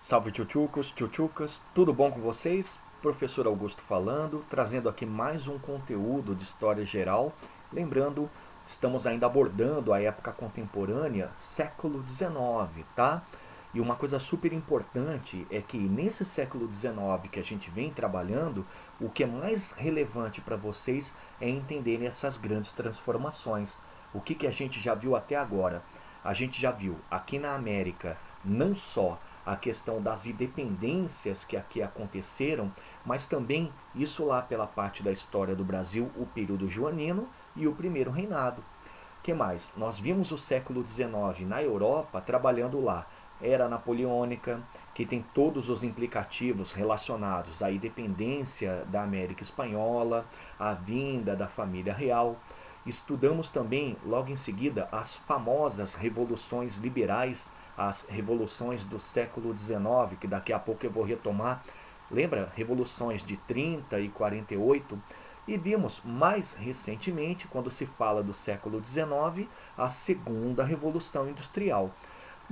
Salve tchutchucos, tchutchucas, tudo bom com vocês? Professor Augusto falando, trazendo aqui mais um conteúdo de história geral. Lembrando, estamos ainda abordando a época contemporânea, século XIX, tá? E uma coisa super importante é que nesse século XIX que a gente vem trabalhando, o que é mais relevante para vocês é entenderem essas grandes transformações. O que a gente já viu até agora? A gente já viu aqui na América não só a questão das independências que aqui aconteceram, mas também isso lá pela parte da história do Brasil, o período joanino e o primeiro reinado. Que mais? Nós vimos o século XIX na Europa trabalhando lá. Era napoleônica, que tem todos os implicativos relacionados à independência da América Espanhola, à vinda da família real. Estudamos também, logo em seguida, as famosas revoluções liberais, as revoluções do século XIX, que daqui a pouco eu vou retomar. Lembra? Revoluções de 30 e 48. E vimos mais recentemente, quando se fala do século XIX, a segunda revolução industrial.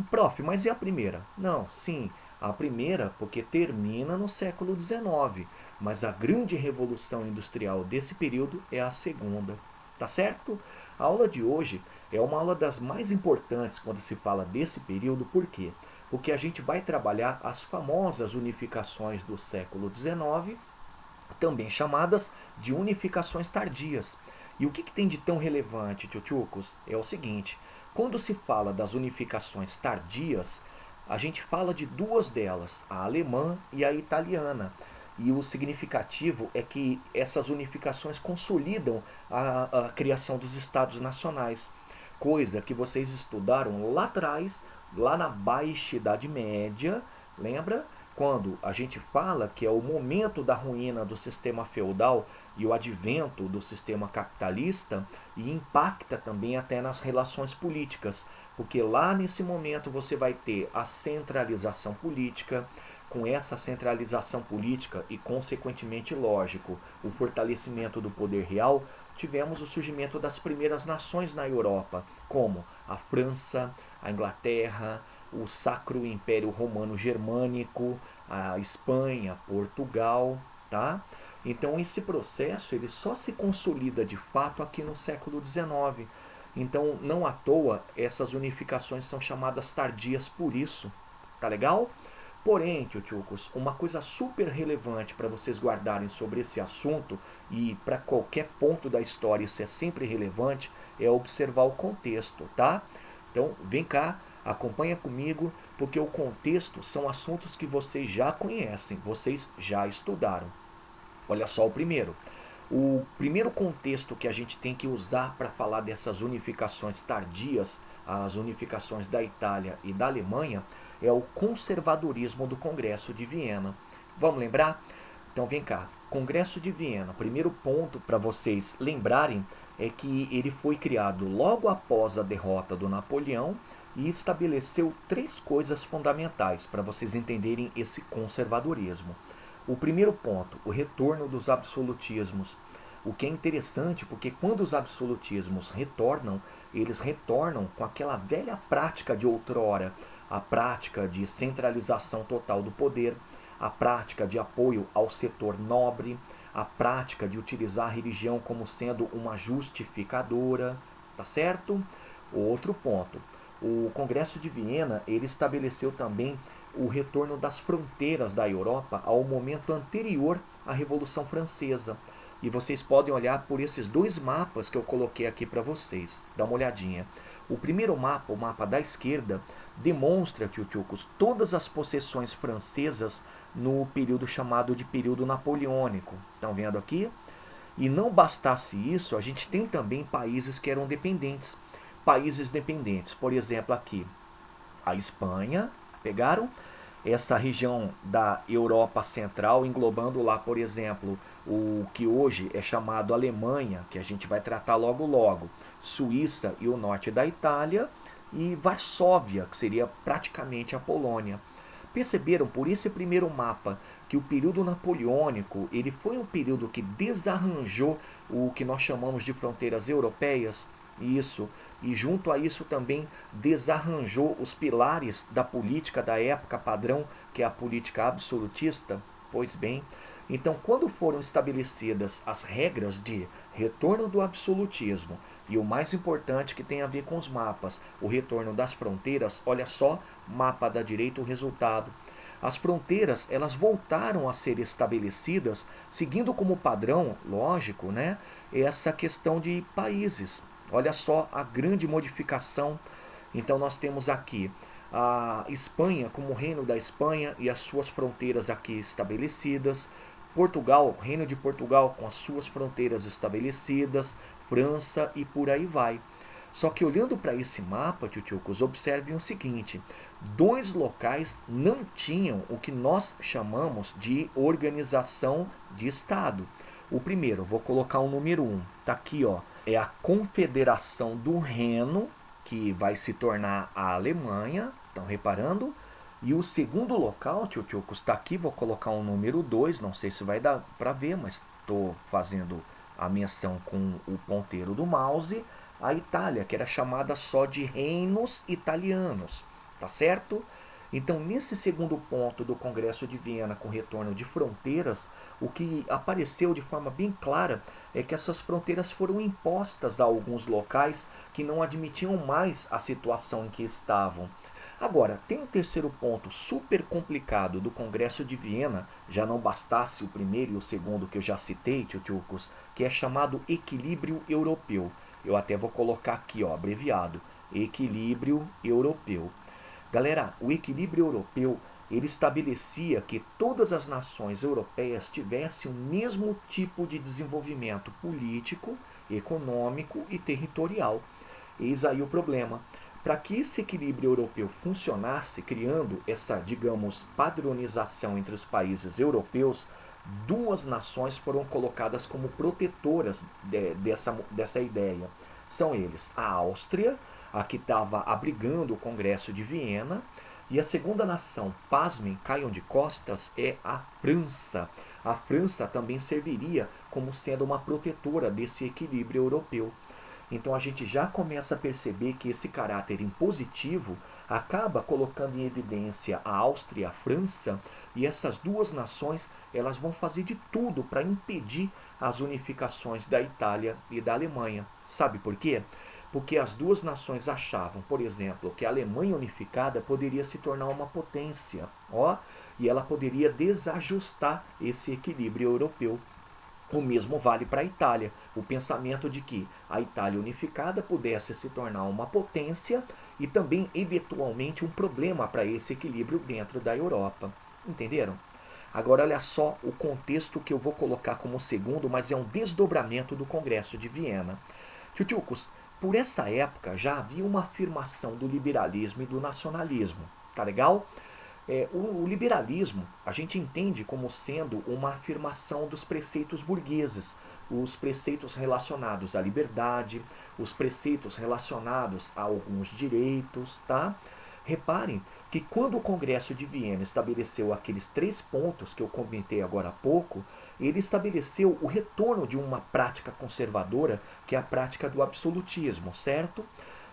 Prof, mas e a primeira? Não, sim, a primeira porque termina no século XIX, mas a grande revolução industrial desse período é a segunda. Tá certo? A aula de hoje é uma aula das mais importantes quando se fala desse período, por quê? Porque a gente vai trabalhar as famosas unificações do século XIX, também chamadas de unificações tardias. E o que tem de tão relevante, tchutchucos? É o seguinte, quando se fala das unificações tardias, a gente fala de duas delas, a alemã e a italiana. E o significativo é que essas unificações consolidam a criação dos estados nacionais, coisa que vocês estudaram lá atrás, lá na Baixa Idade Média, lembra? Quando a gente fala que é o momento da ruína do sistema feudal e o advento do sistema capitalista, e impacta também até nas relações políticas, porque lá nesse momento você vai ter a centralização política. Com essa centralização política e, consequentemente, lógico, o fortalecimento do poder real, tivemos o surgimento das primeiras nações na Europa, como a França, a Inglaterra, o Sacro Império Romano Germânico, a Espanha, Portugal, tá? Então esse processo ele só se consolida de fato aqui no século XIX. Então não à toa essas unificações são chamadas tardias por isso, tá legal? Porém, tchutchucos, uma coisa super relevante para vocês guardarem sobre esse assunto, e para qualquer ponto da história isso é sempre relevante, é observar o contexto, tá? Então, vem cá, acompanha comigo, porque o contexto são assuntos que vocês já conhecem, vocês já estudaram. Olha só o primeiro. O primeiro contexto que a gente tem que usar para falar dessas unificações tardias, as unificações da Itália e da Alemanha, é o conservadorismo do Congresso de Viena. Vamos lembrar? Então vem cá. Congresso de Viena, o primeiro ponto para vocês lembrarem é que ele foi criado logo após a derrota do Napoleão e estabeleceu três coisas fundamentais para vocês entenderem esse conservadorismo. O primeiro ponto, o retorno dos absolutismos. O que é interessante porque quando os absolutismos retornam, eles retornam com aquela velha prática de outrora, a prática de centralização total do poder, a prática de apoio ao setor nobre, a prática de utilizar a religião como sendo uma justificadora, tá certo? Outro ponto, o Congresso de Viena ele estabeleceu também o retorno das fronteiras da Europa ao momento anterior à Revolução Francesa. E vocês podem olhar por esses dois mapas que eu coloquei aqui para vocês. Dá uma olhadinha. O primeiro mapa, o mapa da esquerda, demonstra, tchutchucos, todas as possessões francesas no período chamado de período napoleônico. Estão vendo aqui? E não bastasse isso, a gente tem também países que eram dependentes. Países dependentes, por exemplo, aqui, a Espanha, pegaram? Essa região da Europa Central, englobando lá, por exemplo, o que hoje é chamado Alemanha, que a gente vai tratar logo logo, Suíça e o norte da Itália, e Varsóvia, que seria praticamente a Polônia. Perceberam por esse primeiro mapa que o período napoleônico ele foi um período que desarranjou o que nós chamamos de fronteiras europeias? Isso. E junto a isso também desarranjou os pilares da política da época padrão, que é a política absolutista. Pois bem, então quando foram estabelecidas as regras de retorno do absolutismo e o mais importante que tem a ver com os mapas, o retorno das fronteiras, olha só, mapa da direita, o resultado. As fronteiras, elas voltaram a ser estabelecidas, seguindo como padrão, lógico, né, essa questão de países. Olha só a grande modificação. Então nós temos aqui a Espanha como reino da Espanha e as suas fronteiras aqui estabelecidas. Portugal, reino de Portugal com as suas fronteiras estabelecidas. França e por aí vai. Só que olhando para esse mapa, tchutchucos, observem o seguinte: dois locais não tinham o que nós chamamos de organização de Estado. O primeiro, vou colocar o número 1, tá aqui, ó, é a Confederação do Reno, que vai se tornar a Alemanha, estão reparando? E o segundo local, tchutchucos, está aqui, vou colocar o número 2, não sei se vai dar para ver, mas estou fazendo a menção com o ponteiro do mouse, a Itália, que era chamada só de Reinos Italianos, tá certo? Então, nesse segundo ponto do Congresso de Viena com retorno de fronteiras, o que apareceu de forma bem clara é que essas fronteiras foram impostas a alguns locais que não admitiam mais a situação em que estavam. Agora, tem um terceiro ponto super complicado do Congresso de Viena, já não bastasse o primeiro e o segundo que eu já citei, tchutchucos, que é chamado equilíbrio europeu. Eu até vou colocar aqui, ó, abreviado, equilíbrio europeu. Galera, o equilíbrio europeu, ele estabelecia que todas as nações europeias tivessem o mesmo tipo de desenvolvimento político, econômico e territorial. Eis aí o problema. Para que esse equilíbrio europeu funcionasse, criando essa, digamos, padronização entre os países europeus, duas nações foram colocadas como protetoras dessa ideia. São eles a Áustria, a que estava abrigando o Congresso de Viena, e a segunda nação, pasmem, caiam de costas, é a França. A França também serviria como sendo uma protetora desse equilíbrio europeu. Então a gente já começa a perceber que esse caráter impositivo acaba colocando em evidência a Áustria e a França, e essas duas nações elas vão fazer de tudo para impedir as unificações da Itália e da Alemanha. Sabe por quê? Porque as duas nações achavam, por exemplo, que a Alemanha unificada poderia se tornar uma potência, ó, e ela poderia desajustar esse equilíbrio europeu. O mesmo vale para a Itália. O pensamento de que a Itália unificada pudesse se tornar uma potência e também, eventualmente, um problema para esse equilíbrio dentro da Europa. Entenderam? Agora, olha só o contexto que eu vou colocar como segundo, mas é um desdobramento do Congresso de Viena. Tchutchucos, por essa época já havia uma afirmação do liberalismo e do nacionalismo. Tá legal? O liberalismo a gente entende como sendo uma afirmação dos preceitos burgueses, os preceitos relacionados à liberdade, os preceitos relacionados a alguns direitos, tá? Reparem que quando o Congresso de Viena estabeleceu aqueles 3 pontos que eu comentei agora há pouco, ele estabeleceu o retorno de uma prática conservadora, que é a prática do absolutismo, certo?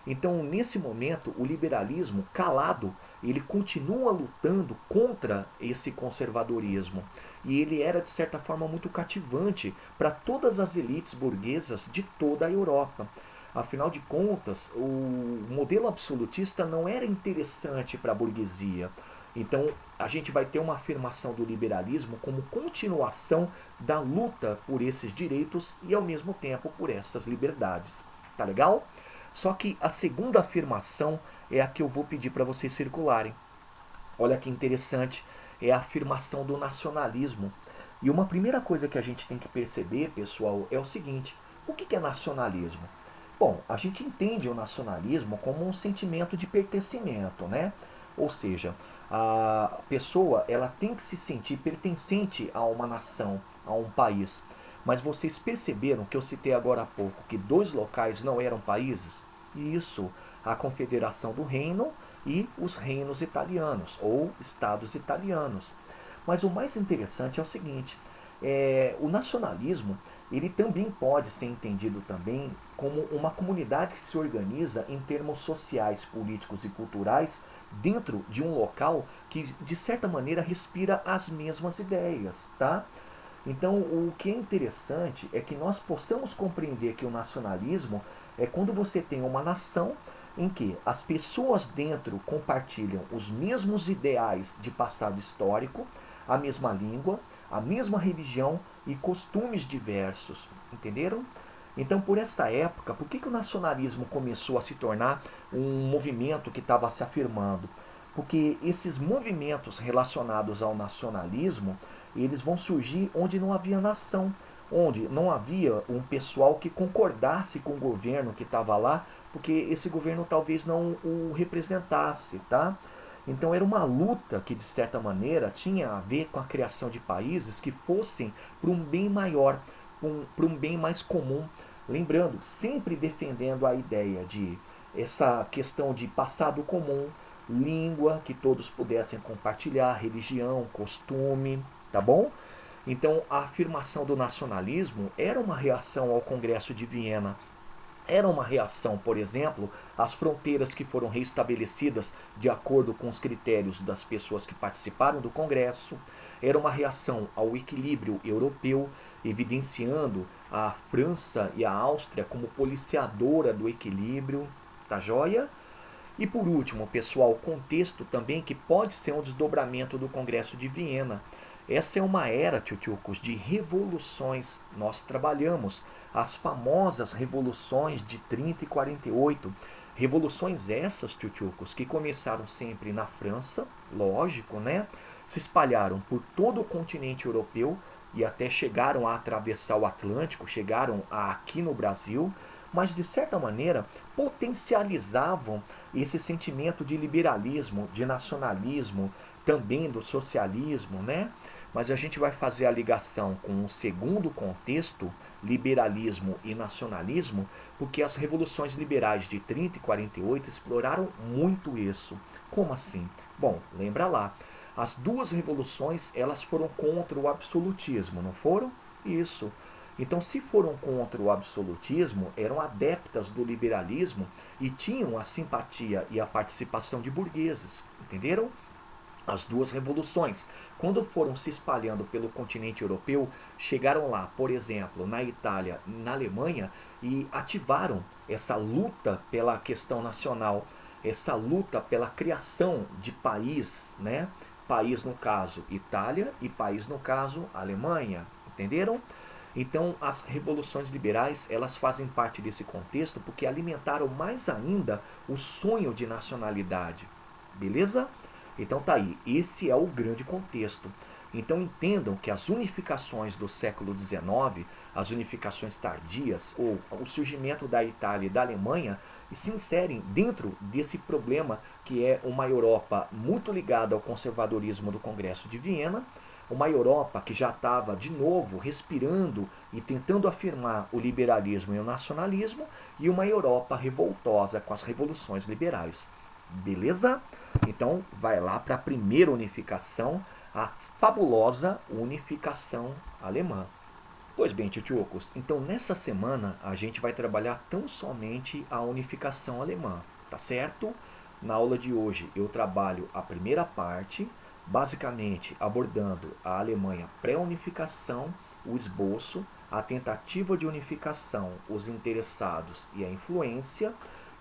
Então, nesse momento, o liberalismo calado, ele continua lutando contra esse conservadorismo. E ele era, de certa forma, muito cativante para todas as elites burguesas de toda a Europa. Afinal de contas, o modelo absolutista não era interessante para a burguesia. Então, a gente vai ter uma afirmação do liberalismo como continuação da luta por esses direitos e, ao mesmo tempo, por essas liberdades. Tá legal? Só que a segunda afirmação é a que eu vou pedir para vocês circularem. Olha que interessante, é a afirmação do nacionalismo. E uma primeira coisa que a gente tem que perceber, pessoal, é o seguinte: o que é nacionalismo? Bom, a gente entende o nacionalismo como um sentimento de pertencimento, né? Ou seja, a pessoa ela tem que se sentir pertencente a uma nação, a um país. Mas vocês perceberam que eu citei agora há pouco que dois locais não eram países? Isso, a Confederação do Reino e os reinos italianos, ou estados italianos. Mas o mais interessante é o seguinte: o nacionalismo ele também pode ser entendido também como uma comunidade que se organiza em termos sociais, políticos e culturais dentro de um local que de certa maneira respira as mesmas ideias, tá? Então, o que é interessante é que nós possamos compreender que o nacionalismo é quando você tem uma nação em que as pessoas dentro compartilham os mesmos ideais de passado histórico, a mesma língua, a mesma religião e costumes diversos. Entenderam? Então, por essa época, por que o nacionalismo começou a se tornar um movimento que estava se afirmando? Porque esses movimentos relacionados ao nacionalismo, eles vão surgir onde não havia nação, onde não havia um pessoal que concordasse com o governo que estava lá, porque esse governo talvez não o representasse, tá? Então era uma luta que, de certa maneira, tinha a ver com a criação de países que fossem para um bem maior, para um bem mais comum. Lembrando, sempre defendendo a ideia de essa questão de passado comum, língua que todos pudessem compartilhar, religião, costume, tá bom? Então a afirmação do nacionalismo era uma reação ao Congresso de Viena. Era uma reação, por exemplo, às fronteiras que foram reestabelecidas de acordo com os critérios das pessoas que participaram do Congresso. Era uma reação ao equilíbrio europeu, evidenciando a França e a Áustria como policiadora do equilíbrio. Tá joia? E por último, pessoal, o contexto também que pode ser um desdobramento do Congresso de Viena. Essa é uma era, tchutchucos, de revoluções. Nós trabalhamos as famosas revoluções de 30 e 48. Revoluções essas, tchutchucos, que começaram sempre na França, lógico, né? Se espalharam por todo o continente europeu e até chegaram a atravessar o Atlântico, chegaram aqui no Brasil, mas de certa maneira potencializavam esse sentimento de liberalismo, de nacionalismo, também do socialismo, né? Mas a gente vai fazer a ligação com o segundo contexto, liberalismo e nacionalismo, porque as revoluções liberais de 30 e 48 exploraram muito isso. Como assim? Bom, lembra lá, as duas revoluções elas foram contra o absolutismo, não foram? Isso. Então, se foram contra o absolutismo, eram adeptas do liberalismo e tinham a simpatia e a participação de burgueses, entenderam? As duas revoluções, quando foram se espalhando pelo continente europeu, chegaram lá, por exemplo, na Itália e na Alemanha e ativaram essa luta pela questão nacional, essa luta pela criação de país, né? País no caso Itália e país no caso Alemanha, entenderam? Então, as revoluções liberais, elas fazem parte desse contexto porque alimentaram mais ainda o sonho de nacionalidade. Beleza? Então tá aí, esse é o grande contexto. Então entendam que as unificações do século XIX, as unificações tardias, ou o surgimento da Itália e da Alemanha, se inserem dentro desse problema que é uma Europa muito ligada ao conservadorismo do Congresso de Viena, uma Europa que já estava de novo respirando e tentando afirmar o liberalismo e o nacionalismo, e uma Europa revoltosa com as revoluções liberais. Beleza? Então vai lá para a primeira unificação, a fabulosa unificação alemã. Pois bem, tchutchucos, então nessa semana a gente vai trabalhar tão somente a unificação alemã, tá certo? Na aula de hoje eu trabalho a primeira parte, basicamente abordando a Alemanha pré-unificação, o esboço, a tentativa de unificação, os interessados e a influência.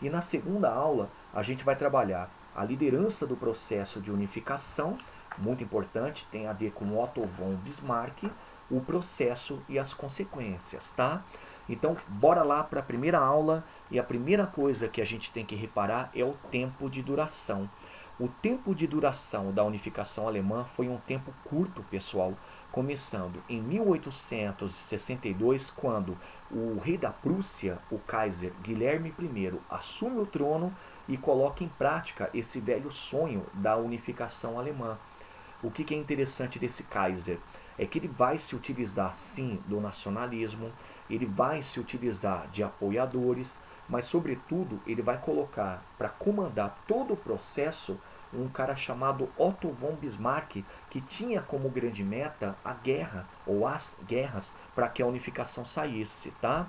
E na segunda aula a gente vai trabalhar a liderança do processo de unificação, muito importante, tem a ver com Otto von Bismarck, o processo e as consequências, tá? Então, bora lá para a primeira aula e a primeira coisa que a gente tem que reparar é o tempo de duração. O tempo de duração da unificação alemã foi um tempo curto, pessoal, começando em 1862, quando o rei da Prússia, o Kaiser Guilherme I, assume o trono e coloca em prática esse velho sonho da unificação alemã. O que é interessante desse Kaiser? É que ele vai se utilizar sim do nacionalismo, ele vai se utilizar de apoiadores, mas sobretudo ele vai colocar para comandar todo o processo um cara chamado Otto von Bismarck, que tinha como grande meta a guerra, ou as guerras, para que a unificação saísse, tá?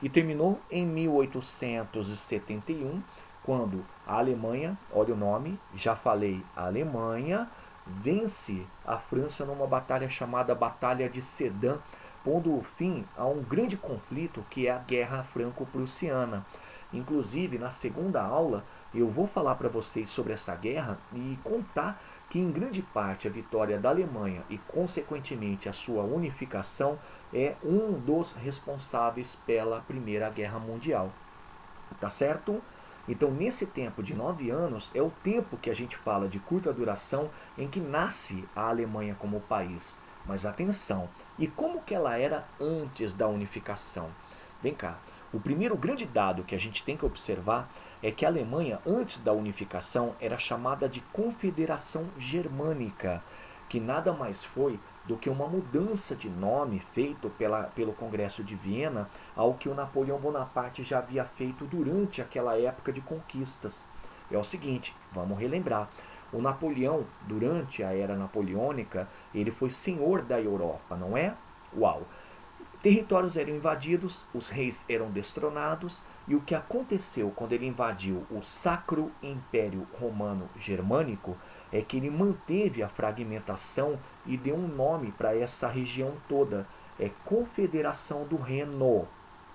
E terminou em 1871, quando a Alemanha, olha o nome, já falei, a Alemanha vence a França numa batalha chamada Batalha de Sedan, pondo fim a um grande conflito que é a Guerra Franco-Prussiana. Inclusive, na segunda aula, eu vou falar para vocês sobre essa guerra e contar que em grande parte a vitória da Alemanha e consequentemente a sua unificação é um dos responsáveis pela Primeira Guerra Mundial. Tá certo? Então, nesse tempo de 9 anos, é o tempo que a gente fala de curta duração em que nasce a Alemanha como país. Mas atenção, e como que ela era antes da unificação? Vem cá, o primeiro grande dado que a gente tem que observar é que a Alemanha, antes da unificação, era chamada de Confederação Germânica, que nada mais foi do que uma mudança de nome feito pelo Congresso de Viena ao que o Napoleão Bonaparte já havia feito durante aquela época de conquistas. É o seguinte, vamos relembrar. O Napoleão, durante a era napoleônica, ele foi senhor da Europa, não é? Uau! Territórios eram invadidos, os reis eram destronados, e o que aconteceu quando ele invadiu o Sacro Império Romano Germânico é que ele manteve a fragmentação e deu um nome para essa região toda, é Confederação do Reno.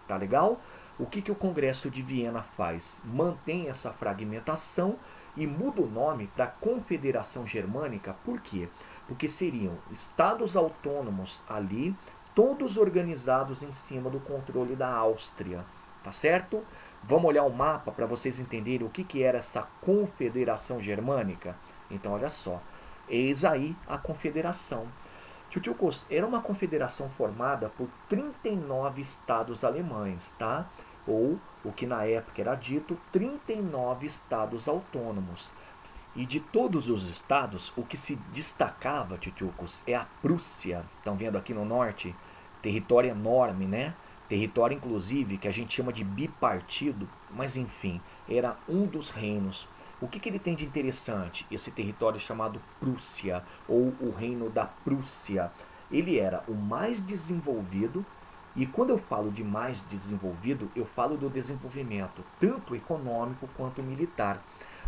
Tá legal? O que o Congresso de Viena faz? Mantém essa fragmentação e muda o nome para Confederação Germânica. Por quê? Porque seriam estados autônomos ali, todos organizados em cima do controle da Áustria, tá certo? Vamos olhar o mapa para vocês entenderem o que era essa Confederação Germânica? Então, olha só, eis aí a Confederação. Tchutchukos era uma confederação formada por 39 estados alemães, tá? Ou, o que na época era dito, 39 estados autônomos. E de todos os estados, o que se destacava, tchutchucos, é a Prússia. Estão vendo aqui no norte? Território enorme, né? Território, inclusive, que a gente chama de bipartido, mas enfim, era um dos reinos. O que ele tem de interessante, esse território chamado Prússia, ou o reino da Prússia? Ele era o mais desenvolvido, e quando eu falo de mais desenvolvido, eu falo do desenvolvimento tanto econômico quanto militar.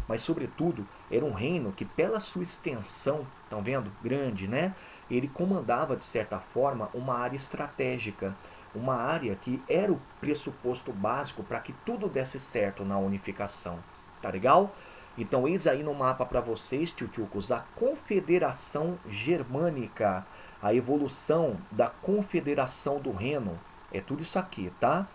Mas, sobretudo, era um reino que, pela sua extensão, estão vendo? Grande, né? Ele comandava, de certa forma, uma área estratégica, uma área que era o pressuposto básico para que tudo desse certo na unificação. Tá legal? Então, eis aí no mapa para vocês, tchutchucos, a Confederação Germânica, a evolução da Confederação do Reno. É tudo isso aqui, tá?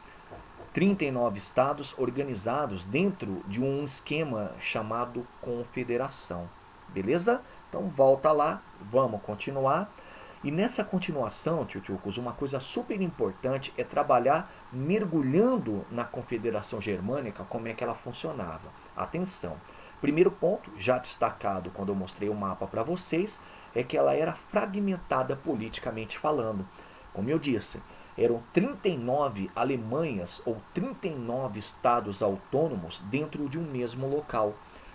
39 estados organizados dentro de um esquema chamado confederação. Beleza? Então volta lá, vamos continuar. E nessa continuação, tchutchucos, uma coisa super importante é trabalhar mergulhando na Confederação Germânica, como é que ela funcionava. Atenção! Primeiro ponto, já destacado quando eu mostrei o mapa para vocês, é que ela era fragmentada politicamente falando. Como eu disse, eram 39 Alemanhas ou 39 estados autônomos dentro de um mesmo local,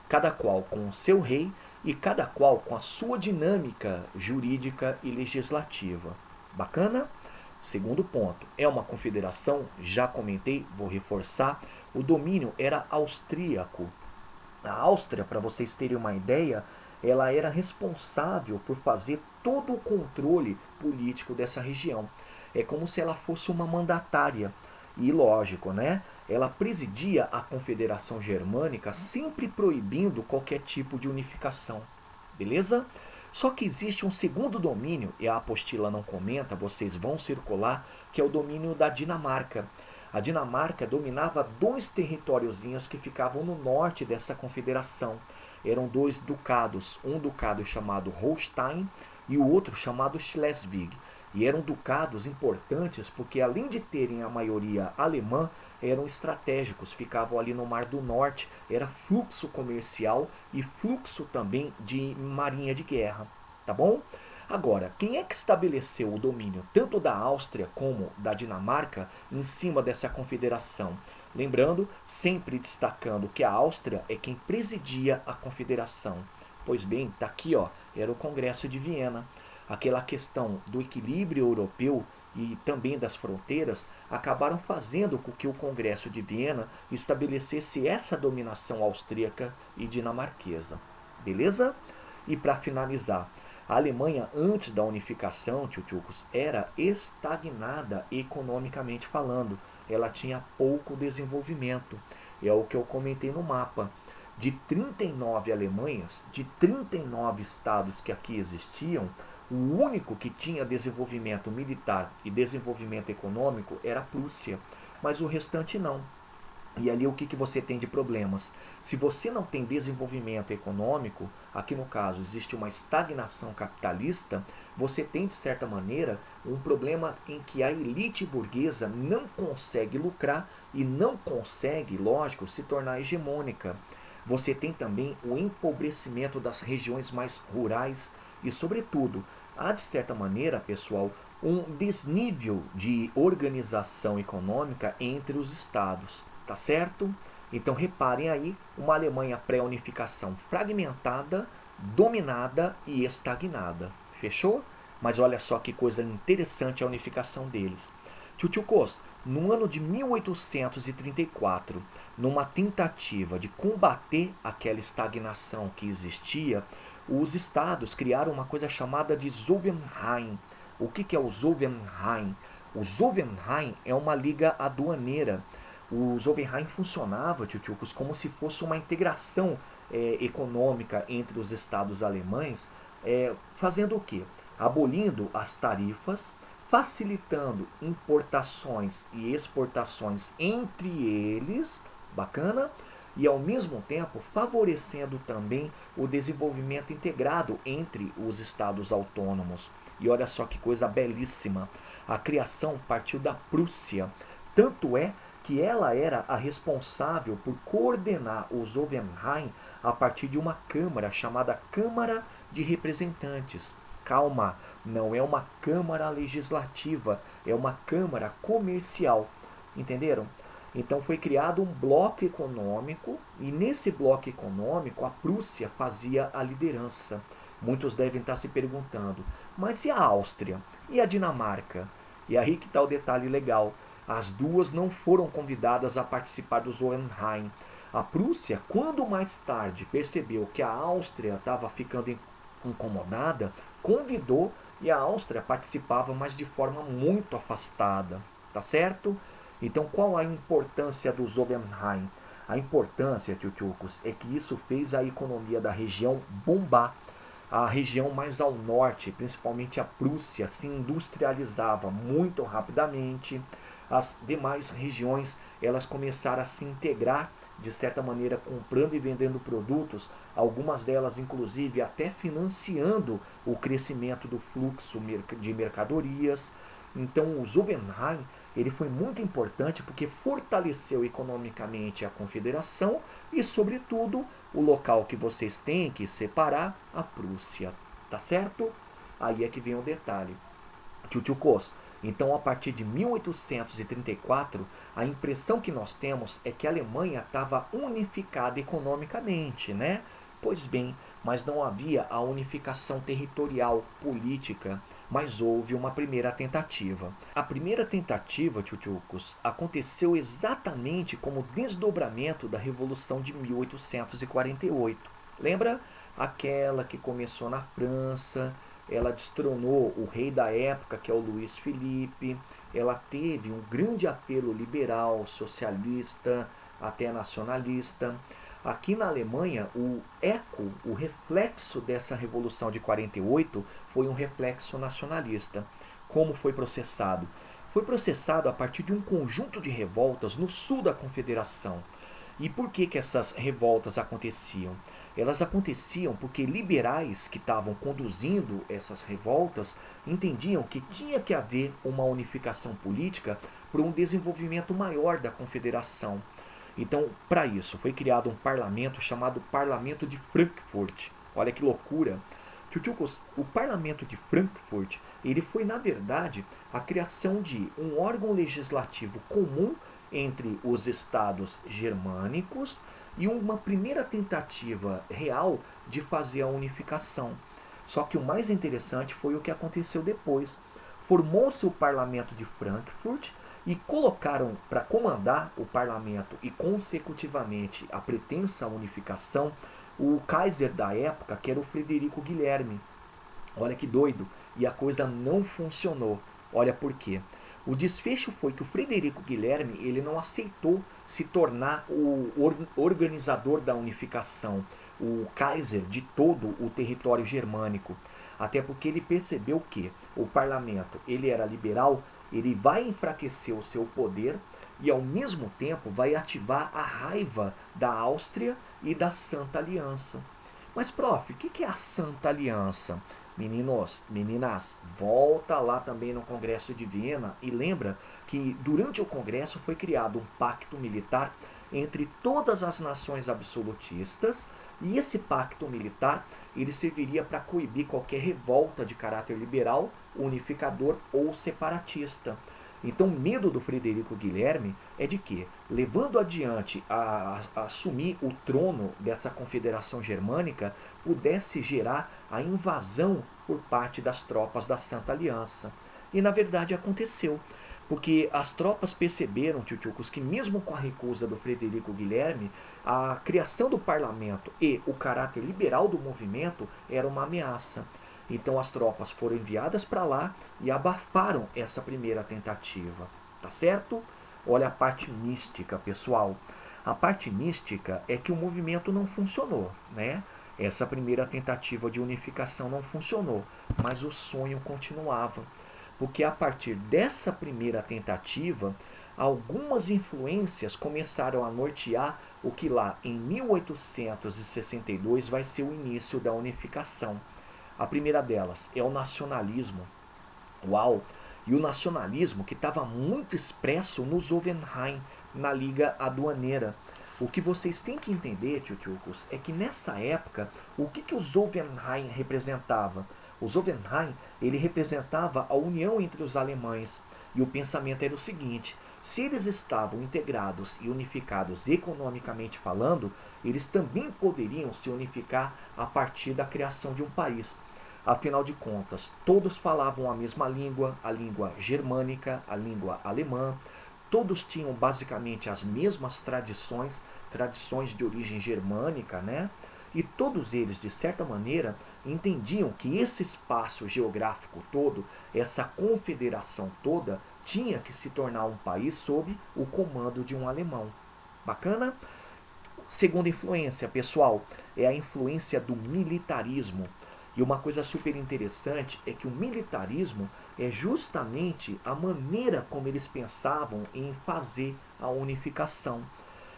cada qual com o seu rei e cada qual com a sua dinâmica jurídica e legislativa. Bacana? Segundo ponto, é uma confederação, já comentei, vou reforçar, o domínio era austríaco. A Áustria, para vocês terem uma ideia, ela era responsável por fazer todo o controle político dessa região. É como se ela fosse uma mandatária. E lógico, né? Ela presidia a Confederação Germânica, sempre proibindo qualquer tipo de unificação. Beleza? Só que existe um segundo domínio, e a apostila não comenta, vocês vão circular, que é o domínio da Dinamarca. A Dinamarca dominava dois territóriozinhos que ficavam no norte dessa confederação. Eram dois ducados, um ducado chamado Holstein e o outro chamado Schleswig. E eram ducados importantes porque, além de terem a maioria alemã, eram estratégicos, ficavam ali no Mar do Norte, era fluxo comercial e fluxo também de marinha de guerra, tá bom? Agora, quem é que estabeleceu o domínio tanto da Áustria como da Dinamarca em cima dessa confederação? Lembrando, sempre destacando que a Áustria é quem presidia a confederação. Pois bem, está aqui, ó, era o Congresso de Viena. Aquela questão do equilíbrio europeu e também das fronteiras acabaram fazendo com que o Congresso de Viena estabelecesse essa dominação austríaca e dinamarquesa. Beleza? E para finalizar, a Alemanha antes da unificação, tchutchucos, era estagnada economicamente falando. Ela tinha pouco desenvolvimento. É o que eu comentei no mapa. De 39 Alemanhas, de 39 estados que aqui existiam, o único que tinha desenvolvimento militar e desenvolvimento econômico era a Prússia, mas o restante não. E ali o que você tem de problemas? Se você não tem desenvolvimento econômico, aqui no caso existe uma estagnação capitalista, você tem de certa maneira um problema em que a elite burguesa não consegue lucrar e não consegue, lógico, se tornar hegemônica. Você tem também o empobrecimento das regiões mais rurais e, sobretudo, há de certa maneira, pessoal, um desnível de organização econômica entre os estados. Tá certo? Então reparem aí, uma Alemanha pré-unificação fragmentada, dominada e estagnada. Fechou? Mas olha só que coisa interessante a unificação deles. Tchutchukos, no ano de 1834, numa tentativa de combater aquela estagnação que existia, os estados criaram uma coisa chamada de Zollverein. O que é o Zollverein? O Zollverein é uma liga aduaneira. O Zollverein funcionava, tchutchucos, como se fosse uma integração econômica entre os estados alemães, fazendo o quê? Abolindo as tarifas, facilitando importações e exportações entre eles, bacana, e ao mesmo tempo favorecendo também o desenvolvimento integrado entre os estados autônomos. E olha só que coisa belíssima, a criação partiu da Prússia, tanto é que ela era a responsável por coordenar o Zollverein a partir de uma câmara chamada Câmara de Representantes. Calma, não é uma câmara legislativa, é uma câmara comercial. Entenderam? Então foi criado um bloco econômico e nesse bloco econômico a Prússia fazia a liderança. Muitos devem estar se perguntando, mas e a Áustria? E a Dinamarca? E aí que está o detalhe legal. As duas não foram convidadas a participar do Zollverein. A Prússia, quando mais tarde percebeu que a Áustria estava ficando incomodada, convidou e a Áustria participava, mas de forma muito afastada. Tá certo? Então qual a importância do Zollverein? A importância, tchutchucos, é que isso fez a economia da região bombar. A região mais ao norte, principalmente a Prússia, se industrializava muito rapidamente. As demais regiões elas começaram a se integrar de certa maneira, comprando e vendendo produtos, algumas delas inclusive até financiando o crescimento do fluxo de mercadorias. Então o Zollverein ele foi muito importante porque fortaleceu economicamente a confederação e, sobretudo, o local que vocês têm que separar, a Prússia. Tá certo? Aí é que vem o detalhe. Tchutchukos. Então, a partir de 1834, a impressão que nós temos é que a Alemanha estava unificada economicamente, né? Pois bem, mas não havia a unificação territorial, política, mas houve uma primeira tentativa. A primeira tentativa, tchutchucos, aconteceu exatamente como desdobramento da Revolução de 1848. Lembra? Aquela que começou na França, ela destronou o rei da época, que é o Luís Felipe, ela teve um grande apelo liberal, socialista, até nacionalista. Aqui na Alemanha, o eco, o reflexo dessa Revolução de 48 foi um reflexo nacionalista. Como foi processado? Foi processado a partir de um conjunto de revoltas no sul da Confederação. E por que essas revoltas aconteciam? Elas aconteciam porque liberais que estavam conduzindo essas revoltas entendiam que tinha que haver uma unificação política para um desenvolvimento maior da confederação. Então, para isso, foi criado um parlamento chamado Parlamento de Frankfurt. Olha que loucura! Tchutchukos, o Parlamento de Frankfurt, ele foi, na verdade, a criação de um órgão legislativo comum entre os estados germânicos e uma primeira tentativa real de fazer a unificação. Só que o mais interessante foi o que aconteceu depois. Formou-se o parlamento de Frankfurt e colocaram para comandar o parlamento e consecutivamente a pretensa unificação o Kaiser da época, que era o Frederico Guilherme. Olha que doido, e a coisa não funcionou. Olha por quê. O desfecho foi que o Frederico Guilherme ele não aceitou se tornar o organizador da unificação, o Kaiser de todo o território germânico. Até porque ele percebeu que o parlamento ele era liberal, ele vai enfraquecer o seu poder e ao mesmo tempo vai ativar a raiva da Áustria e da Santa Aliança. Mas, prof, o que é a Santa Aliança? Meninos, meninas, volta lá também no Congresso de Viena e lembra que durante o Congresso foi criado um pacto militar entre todas as nações absolutistas e esse pacto militar ele serviria para coibir qualquer revolta de caráter liberal, unificador ou separatista. Então, o medo do Frederico Guilherme é de que, levando adiante a assumir o trono dessa confederação germânica, pudesse gerar a invasão por parte das tropas da Santa Aliança. E na verdade aconteceu, porque as tropas perceberam, tchutchucos, que mesmo com a recusa do Frederico Guilherme, a criação do parlamento e o caráter liberal do movimento era uma ameaça. Então as tropas foram enviadas para lá e abafaram essa primeira tentativa. Tá certo? Olha a parte mística, pessoal. A parte mística é que o movimento não funcionou, né? Essa primeira tentativa de unificação não funcionou, mas o sonho continuava. Porque a partir dessa primeira tentativa, algumas influências começaram a nortear o que lá em 1862 vai ser o início da unificação. A primeira delas é o nacionalismo. Uau! E o nacionalismo que estava muito expresso no Zollverein, na Liga Aduaneira. O que vocês têm que entender, tchutchucos, é que nessa época, o que o Zollverein representava? O Zollverein, ele representava a união entre os alemães. E o pensamento era o seguinte: se eles estavam integrados e unificados economicamente falando, eles também poderiam se unificar a partir da criação de um país. Afinal de contas, todos falavam a mesma língua, a língua germânica, a língua alemã. Todos tinham basicamente as mesmas tradições, tradições de origem germânica, né? E todos eles, de certa maneira, entendiam que esse espaço geográfico todo, essa confederação toda, tinha que se tornar um país sob o comando de um alemão. Bacana? Segunda influência, pessoal, é a influência do militarismo. E uma coisa super interessante é que o militarismo é justamente a maneira como eles pensavam em fazer a unificação.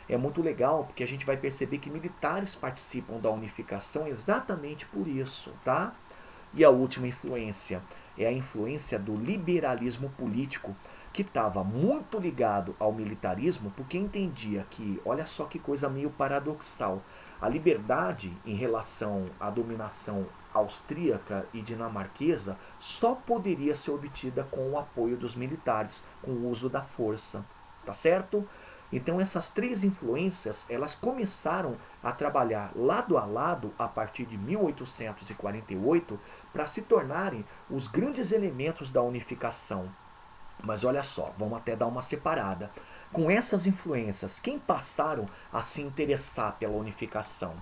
É muito legal porque a gente vai perceber que militares participam da unificação exatamente por isso, tá? E a última influência é a influência do liberalismo político, que estava muito ligado ao militarismo, porque entendia que, olha só que coisa meio paradoxal, a liberdade em relação à dominação austríaca e dinamarquesa só poderia ser obtida com o apoio dos militares, com o uso da força, tá certo? Então essas três influências, elas começaram a trabalhar lado a lado a partir de 1848 para se tornarem os grandes elementos da unificação. Mas olha só, vamos até dar uma separada. Com essas influências, quem passaram a se interessar pela unificação?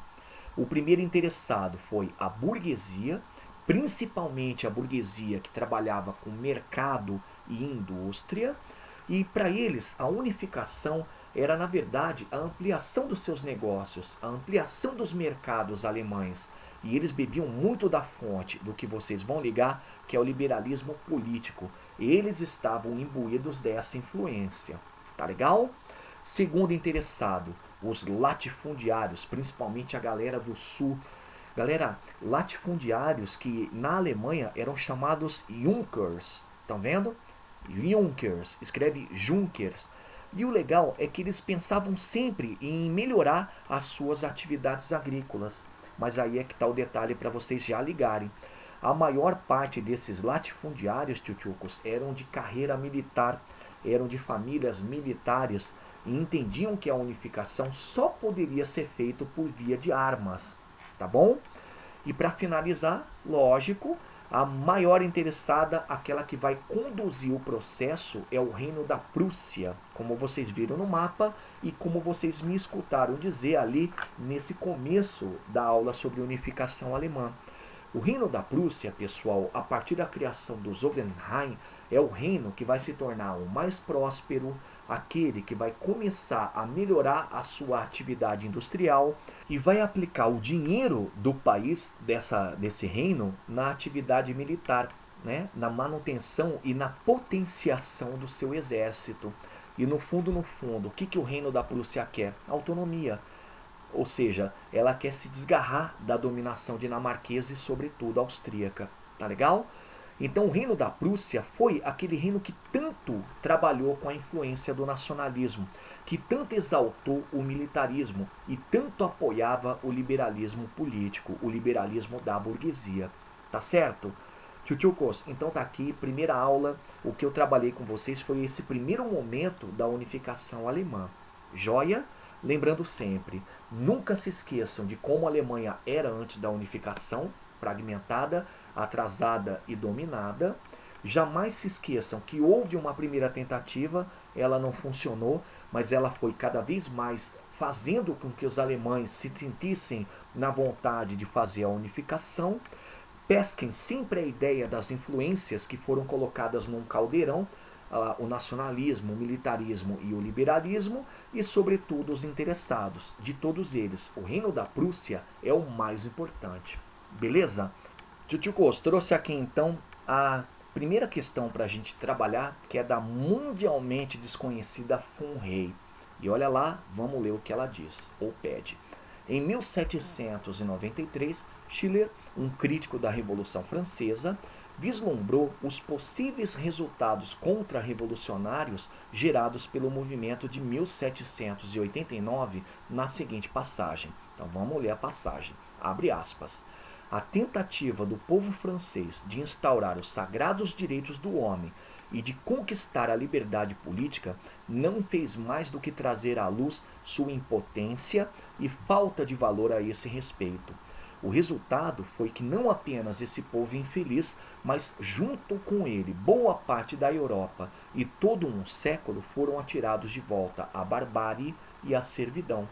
O primeiro interessado foi a burguesia, principalmente a burguesia que trabalhava com mercado e indústria, e para eles a unificação era na verdade a ampliação dos seus negócios, a ampliação dos mercados alemães. E eles bebiam muito da fonte do que vocês vão ligar, que é o liberalismo político. Eles estavam imbuídos dessa influência. Tá legal? Segundo interessado, os latifundiários, principalmente a galera do sul. Galera, latifundiários que na Alemanha eram chamados Junkers. Estão vendo? Junkers, escreve Junkers. E o legal é que eles pensavam sempre em melhorar as suas atividades agrícolas. Mas aí é que está o detalhe para vocês já ligarem. A maior parte desses latifundiários, tchutchucos, eram de carreira militar. eram de famílias militares e entendiam que a unificação só poderia ser feita por via de armas, tá bom? E para finalizar, lógico, a maior interessada, aquela que vai conduzir o processo, é o Reino da Prússia, como vocês viram no mapa e como vocês me escutaram dizer ali nesse começo da aula sobre unificação alemã. O Reino da Prússia, pessoal, a partir da criação dos Hohenheim, é o reino que vai se tornar o mais próspero, aquele que vai começar a melhorar a sua atividade industrial e vai aplicar o dinheiro do país, desse reino, na atividade militar, né? Na manutenção e na potenciação do seu exército. E no fundo, o que o Reino da Prússia quer? Autonomia. Ou seja, ela quer se desgarrar da dominação dinamarquesa e, sobretudo, austríaca. Tá legal? Então, o Reino da Prússia foi aquele reino que tanto trabalhou com a influência do nacionalismo, que tanto exaltou o militarismo e tanto apoiava o liberalismo político, o liberalismo da burguesia. Tá certo? Tchutchukos, então tá aqui, primeira aula. O que eu trabalhei com vocês foi esse primeiro momento da unificação alemã. Joia? Lembrando sempre, nunca se esqueçam de como a Alemanha era antes da unificação, fragmentada, atrasada e dominada. Jamais se esqueçam que houve uma primeira tentativa, ela não funcionou, mas ela foi cada vez mais fazendo com que os alemães se sentissem na vontade de fazer a unificação. Pesquem sempre a ideia das influências que foram colocadas num caldeirão, o nacionalismo, o militarismo e o liberalismo, e sobretudo os interessados. De todos eles, o Reino da Prússia é o mais importante. Beleza? Tchutchukos, trouxe aqui então a primeira questão para a gente trabalhar, que é da mundialmente desconhecida Von Rey. E olha lá, vamos ler o que ela diz, ou pede. Em 1793, Schiller, um crítico da Revolução Francesa, vislumbrou os possíveis resultados contra-revolucionários gerados pelo movimento de 1789 na seguinte passagem. Então vamos ler a passagem. Abre aspas. A tentativa do povo francês de instaurar os sagrados direitos do homem e de conquistar a liberdade política não fez mais do que trazer à luz sua impotência e falta de valor a esse respeito. O resultado foi que não apenas esse povo infeliz, mas junto com ele boa parte da Europa e todo um século foram atirados de volta à barbárie e à servidão.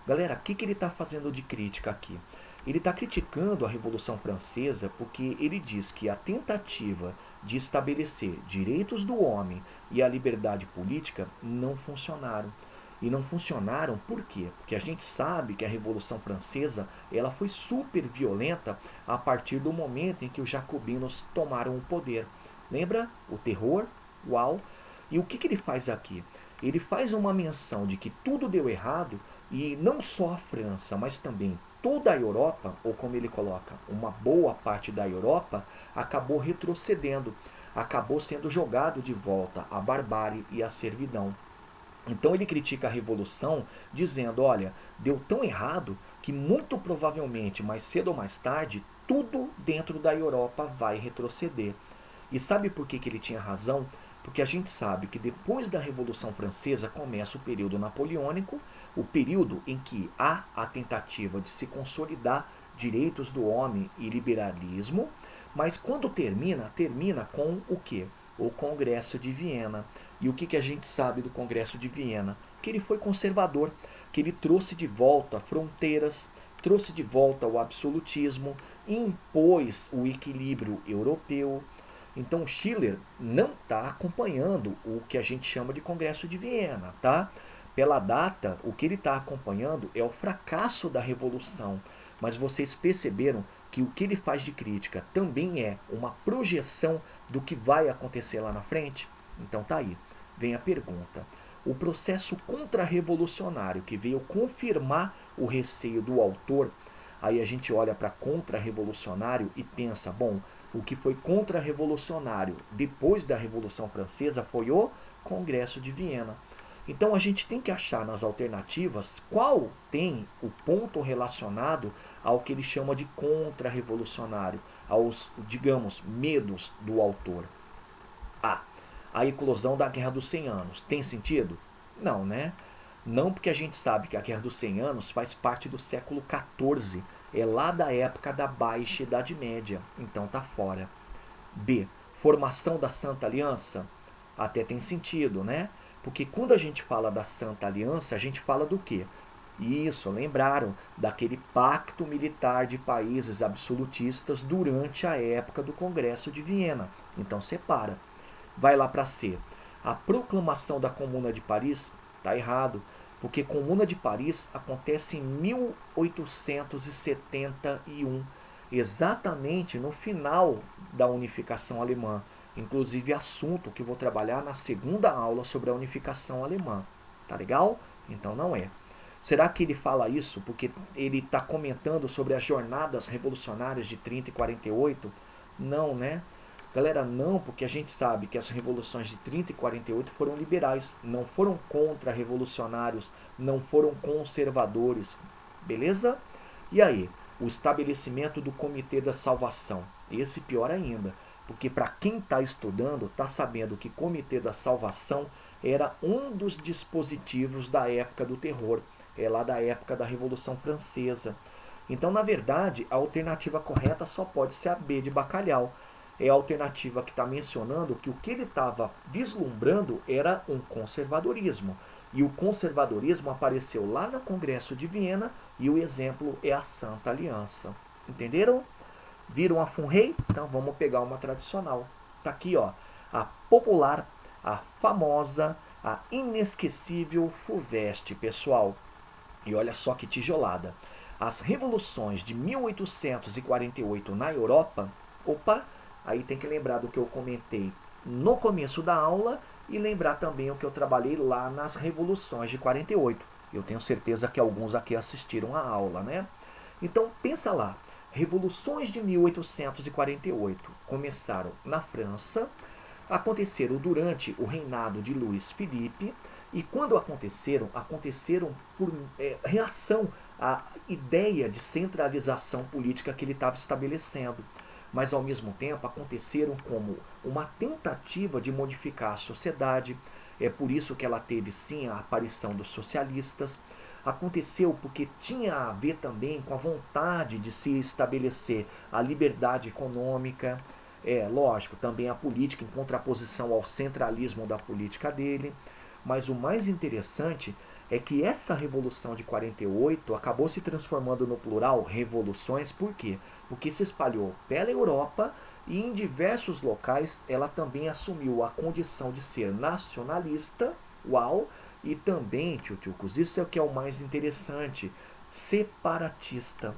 Galera, o que ele está fazendo de crítica aqui? Ele está criticando a Revolução Francesa porque ele diz que a tentativa de estabelecer direitos do homem e a liberdade política não funcionaram. E não funcionaram por quê? Porque a gente sabe que a Revolução Francesa ela foi super violenta a partir do momento em que os jacobinos tomaram o poder. Lembra? O terror? Uau! E o que ele faz aqui? Ele faz uma menção de que tudo deu errado e não só a França, mas também toda a Europa, ou como ele coloca, uma boa parte da Europa, acabou retrocedendo, acabou sendo jogado de volta à barbárie e à servidão. Então ele critica a revolução dizendo, olha, deu tão errado que muito provavelmente, mais cedo ou mais tarde, tudo dentro da Europa vai retroceder. E sabe por que ele tinha razão? Porque a gente sabe que depois da Revolução Francesa começa o período napoleônico, o período em que há a tentativa de se consolidar direitos do homem e liberalismo, mas quando termina com o quê? O Congresso de Viena. E o que a gente sabe do Congresso de Viena? Que ele foi conservador, que ele trouxe de volta fronteiras, trouxe de volta o absolutismo, impôs o equilíbrio europeu. Então Schiller não está acompanhando o que a gente chama de Congresso de Viena, tá? Pela data, o que ele está acompanhando é o fracasso da Revolução. Mas vocês perceberam que o que ele faz de crítica também é uma projeção do que vai acontecer lá na frente? Então tá aí, vem a pergunta. O processo contra-revolucionário que veio confirmar o receio do autor, aí a gente olha para contra-revolucionário e pensa, bom, o que foi contra-revolucionário depois da Revolução Francesa foi o Congresso de Viena. Então a gente tem que achar nas alternativas qual tem o ponto relacionado ao que ele chama de contra-revolucionário, aos, digamos, medos do autor. a eclosão da Guerra dos 100 Anos. Tem sentido? Não, né? Não, porque a gente sabe que a Guerra dos 100 Anos faz parte do século XIV. É lá da época da Baixa Idade Média. Então tá fora. B. Formação da Santa Aliança? Até tem sentido, né? Porque quando a gente fala da Santa Aliança, a gente fala do quê? Isso, lembraram daquele pacto militar de países absolutistas durante a época do Congresso de Viena. Então separa. Vai lá para C. A proclamação da Comuna de Paris está errado, porque Comuna de Paris acontece em 1871, exatamente no final da unificação alemã. Inclusive assunto que vou trabalhar na segunda aula sobre a unificação alemã. Tá legal? Então não é. Será que ele fala isso porque ele está comentando sobre as jornadas revolucionárias de 30 e 48? Não, né? Galera, não, porque a gente sabe que as revoluções de 30 e 48 foram liberais, não foram contra-revolucionários, não foram conservadores. Beleza? E aí? O estabelecimento do Comitê da Salvação. Esse pior ainda, porque para quem está estudando, está sabendo que Comitê da Salvação era um dos dispositivos da época do terror. É lá da época da Revolução Francesa. Então, na verdade, a alternativa correta só pode ser a B de Bacalhau. É a alternativa que está mencionando que o que ele estava vislumbrando era um conservadorismo. E o conservadorismo apareceu lá no Congresso de Viena e o exemplo é a Santa Aliança. Entenderam? Viram a FUNREI? Então vamos pegar uma tradicional. Está aqui, ó, a popular, a famosa, a inesquecível FUVEST, pessoal. E olha só que tijolada. As revoluções de 1848 na Europa, opa, aí tem que lembrar do que eu comentei no começo da aula e lembrar também o que eu trabalhei lá nas revoluções de 48. Eu tenho certeza que alguns aqui assistiram a aula, né? Então pensa lá, revoluções de 1848 começaram na França, aconteceram durante o reinado de Luís Filipe, e quando aconteceram por reação à ideia de centralização política que ele estava estabelecendo. Mas ao mesmo tempo aconteceram como uma tentativa de modificar a sociedade. É por isso que ela teve sim a aparição dos socialistas. Aconteceu porque tinha a ver também com a vontade de se estabelecer a liberdade econômica. É lógico, também a política em contraposição ao centralismo da política dele. Mas o mais interessante é que essa Revolução de 48 acabou se transformando no plural revoluções. Por quê? Porque se espalhou pela Europa e em diversos locais ela também assumiu a condição de ser nacionalista, uau, e também, tchutchucos, isso é o que é o mais interessante, separatista.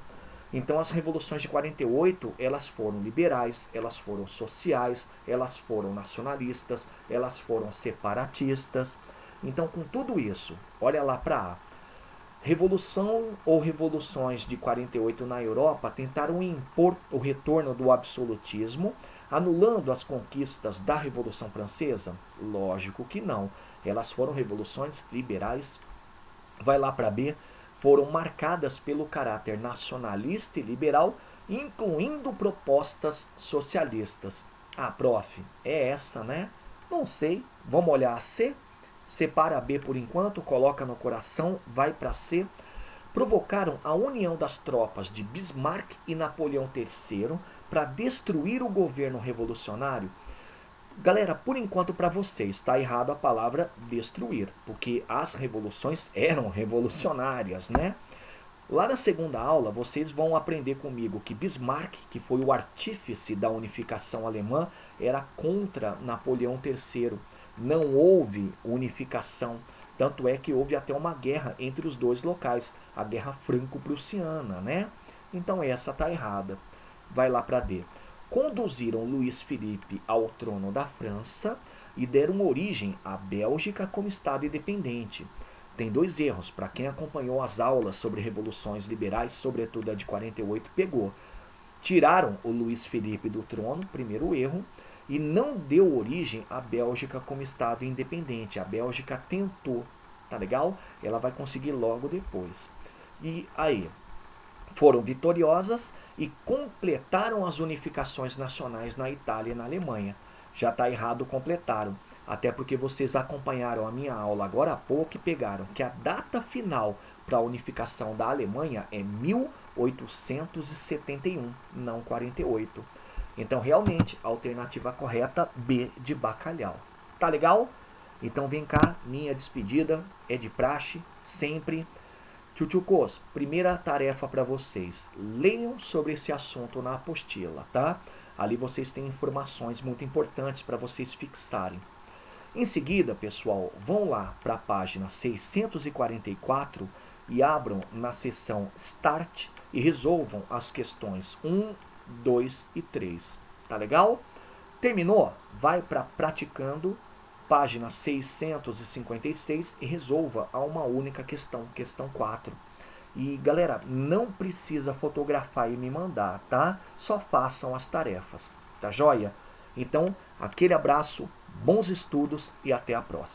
Então as revoluções de 48, elas foram liberais, elas foram sociais, elas foram nacionalistas, elas foram separatistas. Então, com tudo isso, olha lá para A. Revolução ou revoluções de 48 na Europa tentaram impor o retorno do absolutismo, anulando as conquistas da Revolução Francesa? Lógico que não. Elas foram revoluções liberais. Vai lá para B. Foram marcadas pelo caráter nacionalista e liberal, incluindo propostas socialistas. Ah, prof, é essa, né? Não sei. Vamos olhar a C? Separa a B por enquanto, coloca no coração, vai para C. Provocaram a união das tropas de Bismarck e Napoleão III para destruir o governo revolucionário. Galera, por enquanto para vocês está errado a palavra destruir, porque as revoluções eram revolucionárias, né? Lá na segunda aula vocês vão aprender comigo que Bismarck, que foi o artífice da unificação alemã, era contra Napoleão III. Não houve unificação, tanto é que houve até uma guerra entre os dois locais, a Guerra Franco-Prussiana, né? Então essa está errada. Vai lá para D. Conduziram Luís Filipe ao trono da França e deram origem à Bélgica como Estado independente. Tem dois erros, para quem acompanhou as aulas sobre revoluções liberais, sobretudo a de 48, pegou. Tiraram o Luís Filipe do trono, primeiro erro, e não deu origem à Bélgica como Estado independente. A Bélgica tentou, tá legal? Ela vai conseguir logo depois. E aí, foram vitoriosas e completaram as unificações nacionais na Itália e na Alemanha. Já está errado, completaram. Até porque vocês acompanharam a minha aula agora há pouco e pegaram que a data final para a unificação da Alemanha é 1871, não 48. Então, realmente, a alternativa correta B de bacalhau. Tá legal? Então, vem cá, minha despedida é de praxe, sempre. Tchutchucos, primeira tarefa para vocês. Leiam sobre esse assunto na apostila, tá? Ali vocês têm informações muito importantes para vocês fixarem. Em seguida, pessoal, vão lá para a página 644 e abram na seção Start e resolvam as questões 1, 2 e 3. Tá legal? Terminou? Vai para Praticando, página 656 e resolva a uma única questão, questão 4. E galera, não precisa fotografar e me mandar, tá? Só façam as tarefas, tá joia? Então, aquele abraço, bons estudos e até a próxima.